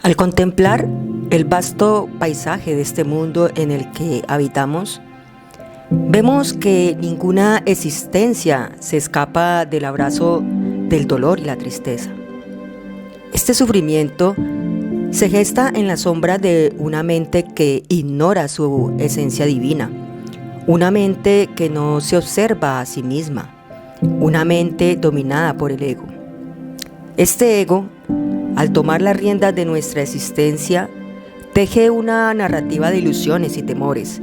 Al contemplar el vasto paisaje de este mundo en el que habitamos, vemos que ninguna existencia se escapa del abrazo del dolor y la tristeza. Este sufrimiento se gesta en la sombra de una mente que ignora su esencia divina, una mente que no se observa a sí misma, una mente dominada por el ego. Este ego, al tomar las riendas de nuestra existencia, teje una narrativa de ilusiones y temores,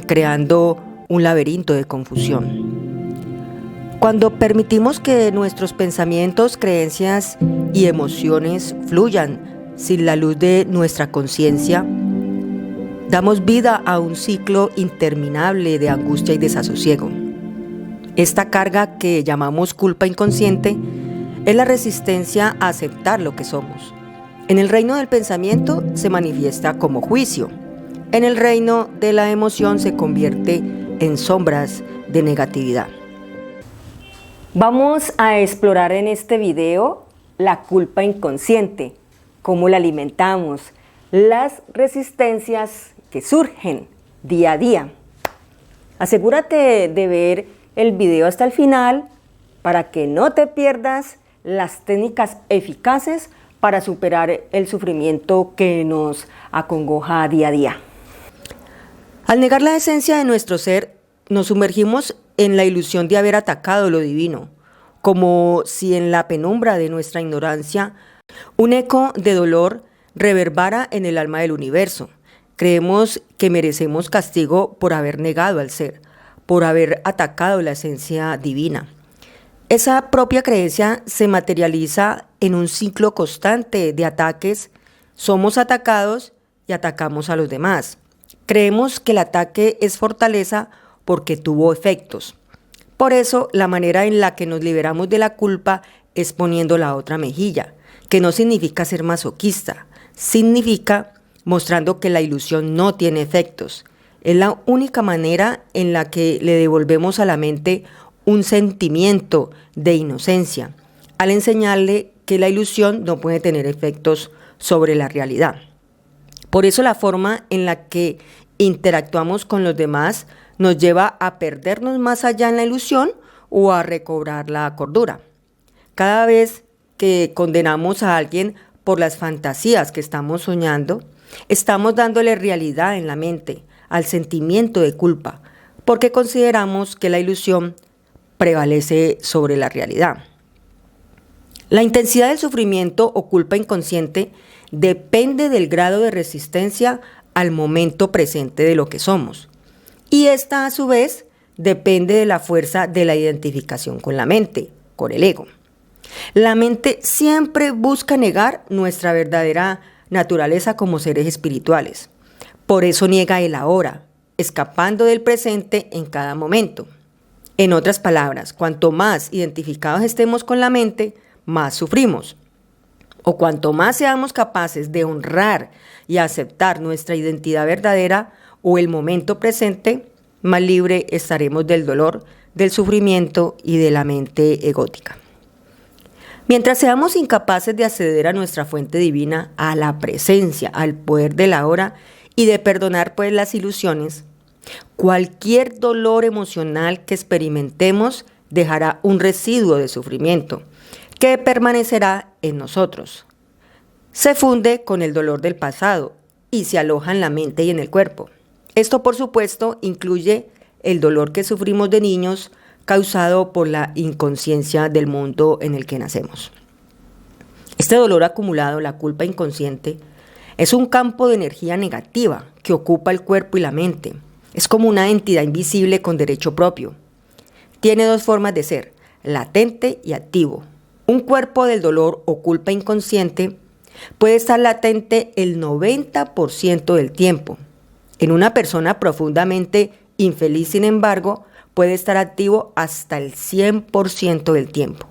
creando un laberinto de confusión. Cuando permitimos que nuestros pensamientos, creencias y emociones fluyan sin la luz de nuestra conciencia, damos vida a un ciclo interminable de angustia y desasosiego. Esta carga que llamamos culpa inconsciente es la resistencia a aceptar lo que somos. En el reino del pensamiento se manifiesta como juicio. En el reino de la emoción se convierte en sombras de negatividad. Vamos a explorar en este video la culpa inconsciente, cómo la alimentamos, las resistencias que surgen día a día. Asegúrate de ver el video hasta el final para que no te pierdas las técnicas eficaces para superar el sufrimiento que nos acongoja día a día. Al negar la esencia de nuestro ser, nos sumergimos en la ilusión de haber atacado lo divino, como si en la penumbra de nuestra ignorancia un eco de dolor reverbera en el alma del universo. Creemos que merecemos castigo por haber negado al ser, por haber atacado la esencia divina. Esa propia creencia se materializa en un ciclo constante de ataques. Somos atacados y atacamos a los demás. Creemos que el ataque es fortaleza porque tuvo efectos. Por eso, la manera en la que nos liberamos de la culpa es poniendo la otra mejilla, que no significa ser masoquista, significa mostrando que la ilusión no tiene efectos. Es la única manera en la que le devolvemos a la mente un sentimiento de inocencia, al enseñarle que la ilusión no puede tener efectos sobre la realidad. Por eso la forma en la que interactuamos con los demás nos lleva a perdernos más allá en la ilusión o a recobrar la cordura. Cada vez que condenamos a alguien por las fantasías que estamos soñando, estamos dándole realidad en la mente al sentimiento de culpa, porque consideramos que la ilusión prevalece sobre la realidad. La intensidad del sufrimiento o culpa inconsciente depende del grado de resistencia al momento presente de lo que somos. Y esta, a su vez, depende de la fuerza de la identificación con la mente, con el ego. La mente siempre busca negar nuestra verdadera naturaleza como seres espirituales. Por eso niega el ahora, escapando del presente en cada momento. En otras palabras, cuanto más identificados estemos con la mente, más sufrimos. O cuanto más seamos capaces de honrar y aceptar nuestra identidad verdadera o el momento presente, más libre estaremos del dolor, del sufrimiento y de la mente egótica. Mientras seamos incapaces de acceder a nuestra fuente divina, a la presencia, al poder del ahora y de perdonar pues las ilusiones, cualquier dolor emocional que experimentemos dejará un residuo de sufrimiento que permanecerá en nosotros. Se funde con el dolor del pasado y se aloja en la mente y en el cuerpo. Esto, por supuesto, incluye el dolor que sufrimos de niños causado por la inconsciencia del mundo en el que nacemos. Este dolor acumulado, la culpa inconsciente, es un campo de energía negativa que ocupa el cuerpo y la mente. Es como una entidad invisible con derecho propio. Tiene dos formas de ser, latente y activo. Un cuerpo del dolor o culpa inconsciente puede estar latente el 90% del tiempo. En una persona profundamente infeliz, sin embargo, puede estar activo hasta el 100% del tiempo.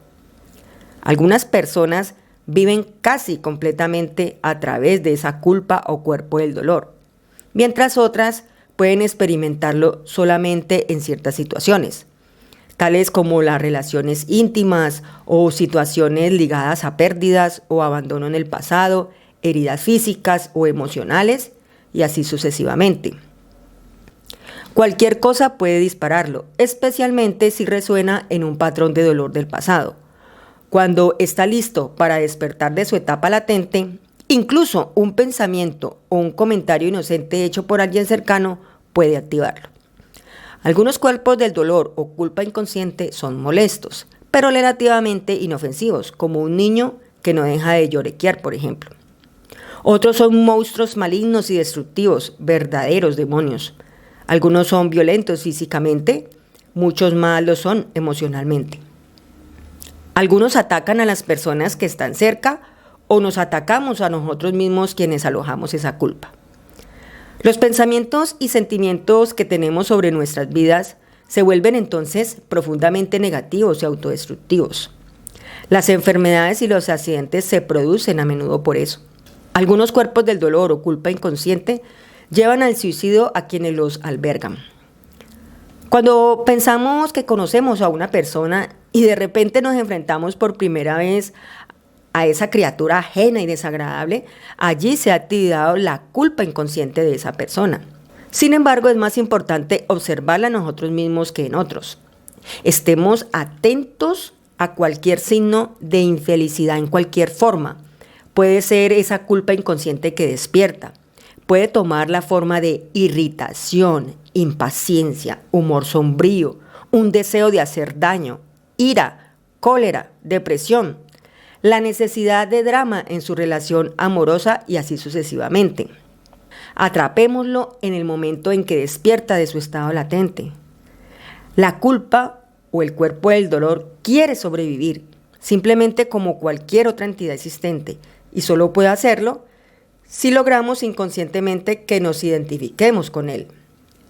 Algunas personas viven casi completamente a través de esa culpa o cuerpo del dolor, mientras otras pueden experimentarlo solamente en ciertas situaciones. tales como las relaciones íntimas o situaciones ligadas a pérdidas o abandono en el pasado, heridas físicas o emocionales y así sucesivamente. Cualquier cosa puede dispararlo, especialmente si resuena en un patrón de dolor del pasado. Cuando está listo para despertar de su etapa latente, incluso un pensamiento o un comentario inocente hecho por alguien cercano puede activarlo. Algunos cuerpos del dolor o culpa inconsciente son molestos, pero relativamente inofensivos, como un niño que no deja de lloriquear, por ejemplo. Otros son monstruos malignos y destructivos, verdaderos demonios. Algunos son violentos físicamente, muchos más lo son emocionalmente. Algunos atacan a las personas que están cerca o nos atacamos a nosotros mismos quienes alojamos esa culpa. Los pensamientos y sentimientos que tenemos sobre nuestras vidas se vuelven entonces profundamente negativos y autodestructivos. Las enfermedades y los accidentes se producen a menudo por eso. Algunos cuerpos del dolor o culpa inconsciente llevan al suicidio a quienes los albergan. Cuando pensamos que conocemos a una persona y de repente nos enfrentamos por primera vez a esa criatura ajena y desagradable, allí se ha activado la culpa inconsciente de esa persona. Sin embargo, es más importante observarla en nosotros mismos que en otros. Estemos atentos a cualquier signo de infelicidad en cualquier forma. Puede ser esa culpa inconsciente que despierta. Puede tomar la forma de irritación, impaciencia, humor sombrío, un deseo de hacer daño, ira, cólera, depresión, la necesidad de drama en su relación amorosa y así sucesivamente. Atrapémoslo en el momento en que despierta de su estado latente. La culpa o el cuerpo del dolor quiere sobrevivir, simplemente como cualquier otra entidad existente, y solo puede hacerlo si logramos inconscientemente que nos identifiquemos con él.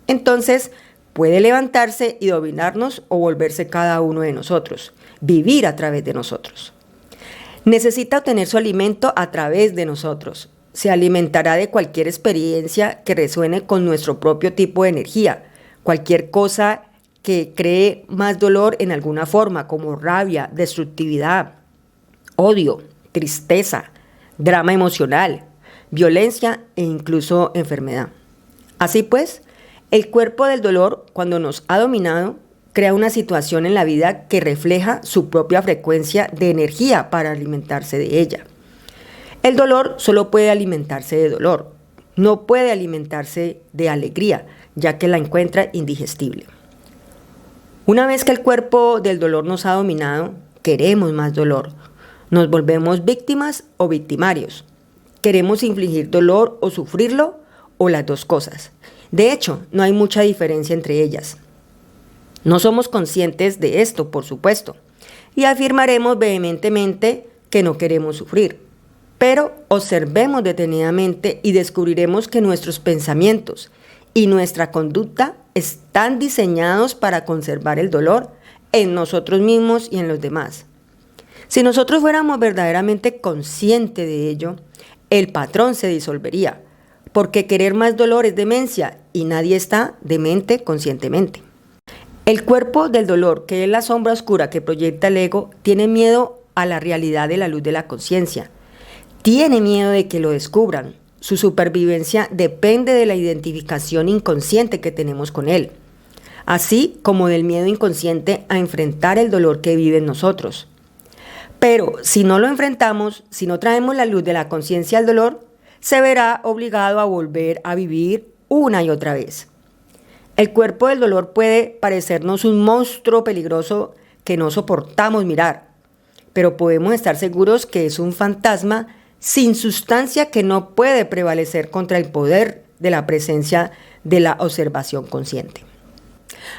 Entonces, puede levantarse y dominarnos o volverse cada uno de nosotros, vivir a través de nosotros. Necesita obtener su alimento a través de nosotros. Se alimentará de cualquier experiencia que resuene con nuestro propio tipo de energía, cualquier cosa que cree más dolor en alguna forma, como rabia, destructividad, odio, tristeza, drama emocional, violencia e incluso enfermedad. Así pues, el cuerpo del dolor, cuando nos ha dominado, crea una situación en la vida que refleja su propia frecuencia de energía para alimentarse de ella. El dolor solo puede alimentarse de dolor, no puede alimentarse de alegría, ya que la encuentra indigestible. Una vez que el cuerpo del dolor nos ha dominado, queremos más dolor. Nos volvemos víctimas o victimarios. Queremos infligir dolor o sufrirlo, o las dos cosas. De hecho, no hay mucha diferencia entre ellas. No somos conscientes de esto, por supuesto, y afirmaremos vehementemente que no queremos sufrir. Pero observemos detenidamente y descubriremos que nuestros pensamientos y nuestra conducta están diseñados para conservar el dolor en nosotros mismos y en los demás. Si nosotros fuéramos verdaderamente conscientes de ello, el patrón se disolvería, porque querer más dolor es demencia y nadie está demente conscientemente. El cuerpo del dolor, que es la sombra oscura que proyecta el ego, tiene miedo a la realidad de la luz de la conciencia. Tiene miedo de que lo descubran. Su supervivencia depende de la identificación inconsciente que tenemos con él, así como del miedo inconsciente a enfrentar el dolor que vive en nosotros. Pero si no lo enfrentamos, si no traemos la luz de la conciencia al dolor, se verá obligado a volver a vivir una y otra vez. El cuerpo del dolor puede parecernos un monstruo peligroso que no soportamos mirar, pero podemos estar seguros que es un fantasma sin sustancia que no puede prevalecer contra el poder de la presencia de la observación consciente.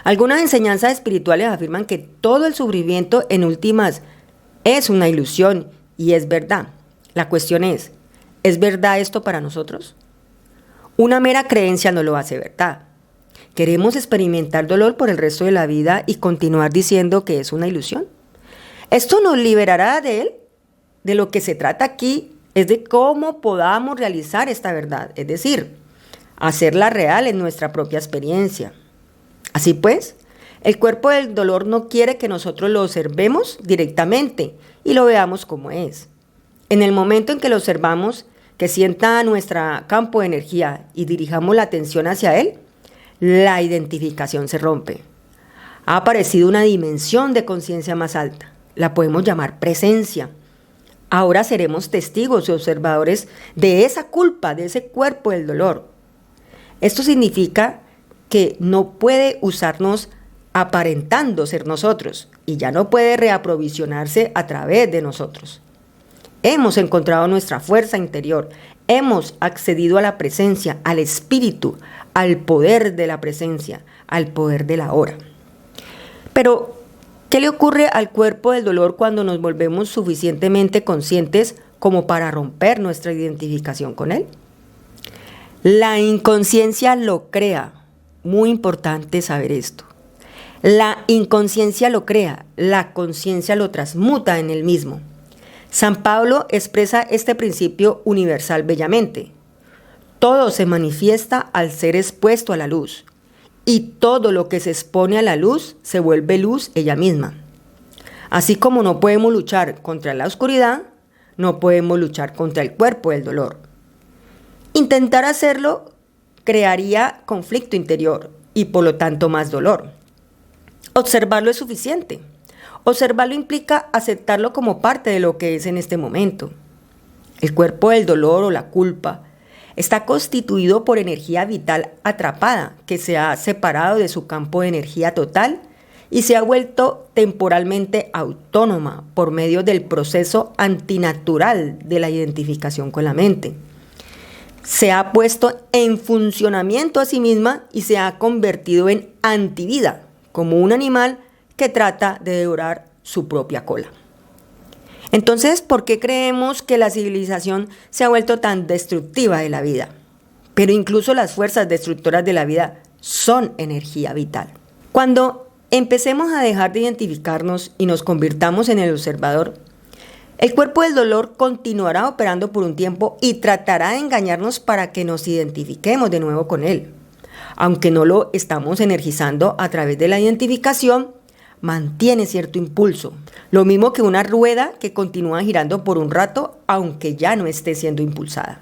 Algunas enseñanzas espirituales afirman que todo el sufrimiento en últimas es una ilusión y es verdad. La cuestión ¿es verdad esto para nosotros? Una mera creencia no lo hace verdad. ¿Queremos experimentar dolor por el resto de la vida y continuar diciendo que es una ilusión? ¿Esto nos liberará de él? De lo que se trata aquí es de cómo podamos realizar esta verdad, es decir, hacerla real en nuestra propia experiencia. Así pues, el cuerpo del dolor no quiere que nosotros lo observemos directamente y lo veamos como es. En el momento en que lo observamos, que sienta nuestro campo de energía y dirijamos la atención hacia él, la identificación se rompe. Ha aparecido una dimensión de conciencia más alta. La podemos llamar presencia. Ahora seremos testigos y observadores de esa culpa, de ese cuerpo del dolor. Esto significa que no puede usarnos aparentando ser nosotros y ya no puede reaprovisionarse a través de nosotros. Hemos encontrado nuestra fuerza interior, hemos accedido a la presencia, al espíritu, al poder de la presencia, al poder de la hora. Pero, ¿qué le ocurre al cuerpo del dolor cuando nos volvemos suficientemente conscientes como para romper nuestra identificación con él? La inconsciencia lo crea. Muy importante saber esto. La inconsciencia lo crea, la conciencia lo transmuta en él mismo. San Pablo expresa este principio universal bellamente. Todo se manifiesta al ser expuesto a la luz, y todo lo que se expone a la luz se vuelve luz ella misma. Así como no podemos luchar contra la oscuridad, no podemos luchar contra el cuerpo del dolor. Intentar hacerlo crearía conflicto interior y por lo tanto más dolor. Observarlo es suficiente. Observarlo implica aceptarlo como parte de lo que es en este momento. El cuerpo del dolor o la culpa está constituido por energía vital atrapada que se ha separado de su campo de energía total y se ha vuelto temporalmente autónoma por medio del proceso antinatural de la identificación con la mente. Se ha puesto en funcionamiento a sí misma y se ha convertido en antivida, como un animal que trata de devorar su propia cola. Entonces, ¿por qué creemos que la civilización se ha vuelto tan destructiva de la vida? Pero incluso las fuerzas destructoras de la vida son energía vital. Cuando empecemos a dejar de identificarnos y nos convirtamos en el observador, el cuerpo del dolor continuará operando por un tiempo y tratará de engañarnos para que nos identifiquemos de nuevo con él. Aunque no lo estamos energizando a través de la identificación, mantiene cierto impulso. Lo mismo que una rueda que continúa girando por un rato, aunque ya no esté siendo impulsada.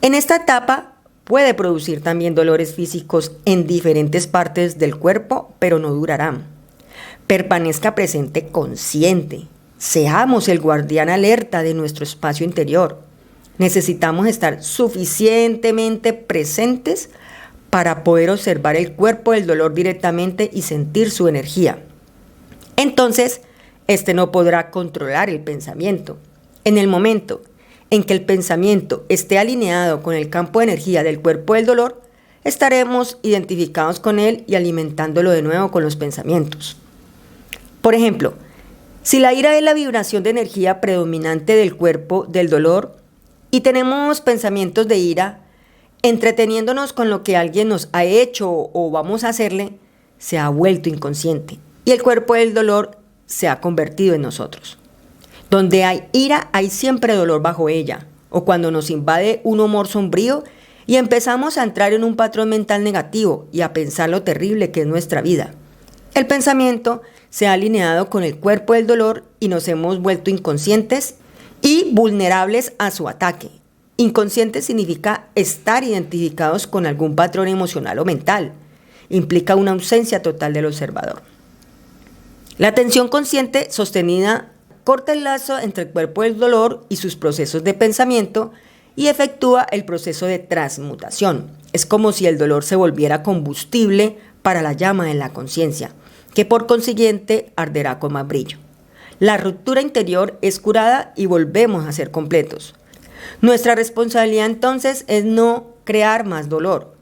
En esta etapa puede producir también dolores físicos en diferentes partes del cuerpo, pero no durarán. Permanezca presente consciente. Seamos el guardián alerta de nuestro espacio interior. Necesitamos estar suficientemente presentes para poder observar el cuerpo del dolor directamente y sentir su energía. Entonces, este no podrá controlar el pensamiento. En el momento en que el pensamiento esté alineado con el campo de energía del cuerpo del dolor, estaremos identificados con él y alimentándolo de nuevo con los pensamientos. Por ejemplo, si la ira es la vibración de energía predominante del cuerpo del dolor y tenemos pensamientos de ira, entreteniéndonos con lo que alguien nos ha hecho o vamos a hacerle, se ha vuelto inconsciente y el cuerpo del dolor se ha convertido en nosotros. Donde hay ira, hay siempre dolor bajo ella, o cuando nos invade un humor sombrío y empezamos a entrar en un patrón mental negativo y a pensar lo terrible que es nuestra vida. El pensamiento se ha alineado con el cuerpo del dolor y nos hemos vuelto inconscientes y vulnerables a su ataque. Inconsciente significa estar identificados con algún patrón emocional o mental. Implica una ausencia total del observador. La atención consciente sostenida corta el lazo entre el cuerpo del dolor y sus procesos de pensamiento y efectúa el proceso de transmutación. Es como si el dolor se volviera combustible para la llama de la conciencia, que por consiguiente arderá con más brillo. La ruptura interior es curada y volvemos a ser completos. Nuestra responsabilidad entonces es no crear más dolor.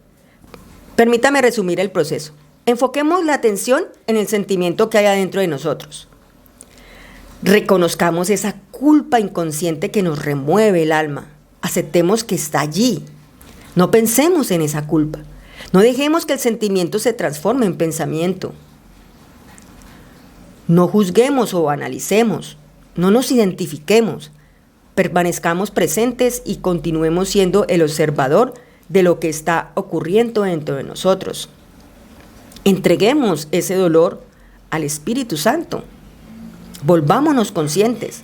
Permítame resumir el proceso. Enfoquemos la atención en el sentimiento que hay adentro de nosotros. Reconozcamos esa culpa inconsciente que nos remueve el alma. Aceptemos que está allí. No pensemos en esa culpa. No dejemos que el sentimiento se transforme en pensamiento. No juzguemos o analicemos. No nos identifiquemos. Permanezcamos presentes y continuemos siendo el observador de lo que está ocurriendo dentro de nosotros. Entreguemos ese dolor al Espíritu Santo. Volvámonos conscientes,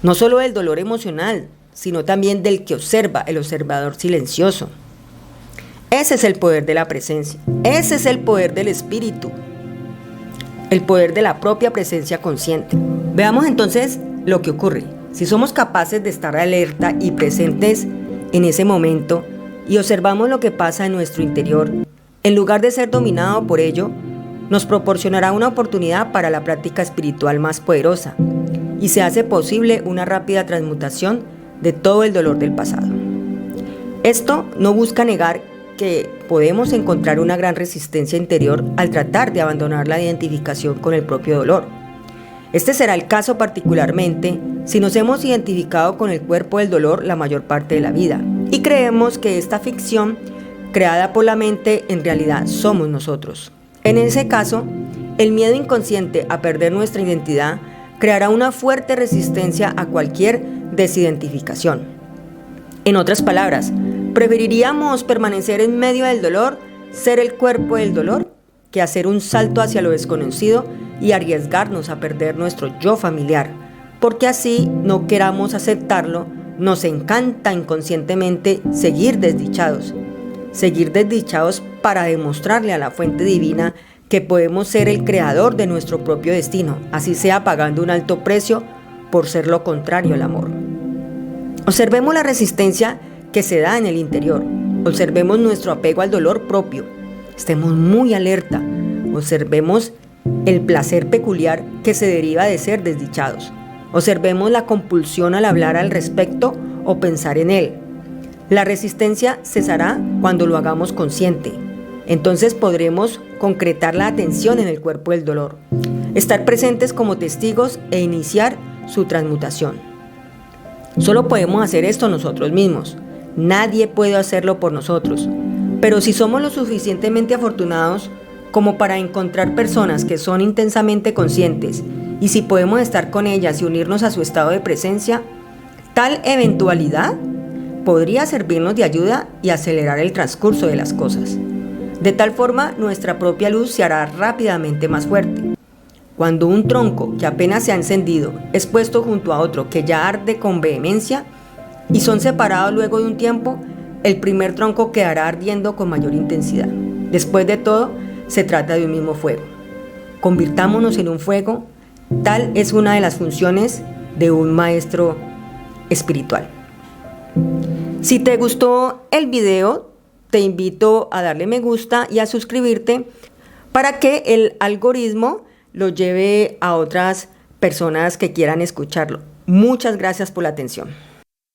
no solo del dolor emocional, sino también del que observa, el observador silencioso. Ese es el poder de la presencia, ese es el poder del espíritu, el poder de la propia presencia consciente. Veamos entonces lo que ocurre. Si somos capaces de estar alerta y presentes en ese momento y observamos lo que pasa en nuestro interior, en lugar de ser dominado por ello, nos proporcionará una oportunidad para la práctica espiritual más poderosa y se hace posible una rápida transmutación de todo el dolor del pasado. Esto no busca negar que podemos encontrar una gran resistencia interior al tratar de abandonar la identificación con el propio dolor. Este será el caso particularmente si nos hemos identificado con el cuerpo del dolor la mayor parte de la vida y creemos que esta ficción creada por la mente en realidad somos nosotros. En ese caso, el miedo inconsciente a perder nuestra identidad creará una fuerte resistencia a cualquier desidentificación. En otras palabras, preferiríamos permanecer en medio del dolor, ser el cuerpo del dolor, que hacer un salto hacia lo desconocido y arriesgarnos a perder nuestro yo familiar, porque así no queramos aceptarlo, nos encanta inconscientemente seguir desdichados para demostrarle a la fuente divina que podemos ser el creador de nuestro propio destino, así sea pagando un alto precio por ser lo contrario al amor. Observemos la resistencia que se da en el interior, observemos nuestro apego al dolor propio, estemos muy alerta, observemos el placer peculiar que se deriva de ser desdichados, observemos la compulsión al hablar al respecto o pensar en él. La resistencia cesará cuando lo hagamos consciente. Entonces podremos concretar la atención en el cuerpo del dolor, estar presentes como testigos e iniciar su transmutación. Solo podemos hacer esto nosotros mismos. Nadie puede hacerlo por nosotros. Pero si somos lo suficientemente afortunados como para encontrar personas que son intensamente conscientes y si podemos estar con ellas y unirnos a su estado de presencia, tal eventualidad podría servirnos de ayuda y acelerar el transcurso de las cosas. De tal forma, nuestra propia luz se hará rápidamente más fuerte. Cuando un tronco que apenas se ha encendido es puesto junto a otro que ya arde con vehemencia y son separados luego de un tiempo, el primer tronco quedará ardiendo con mayor intensidad. Después de todo, se trata de un mismo fuego. Convirtámonos en un fuego, tal es una de las funciones de un maestro espiritual. Si te gustó el video, te invito a darle me gusta y a suscribirte para que el algoritmo lo lleve a otras personas que quieran escucharlo. Muchas gracias por la atención.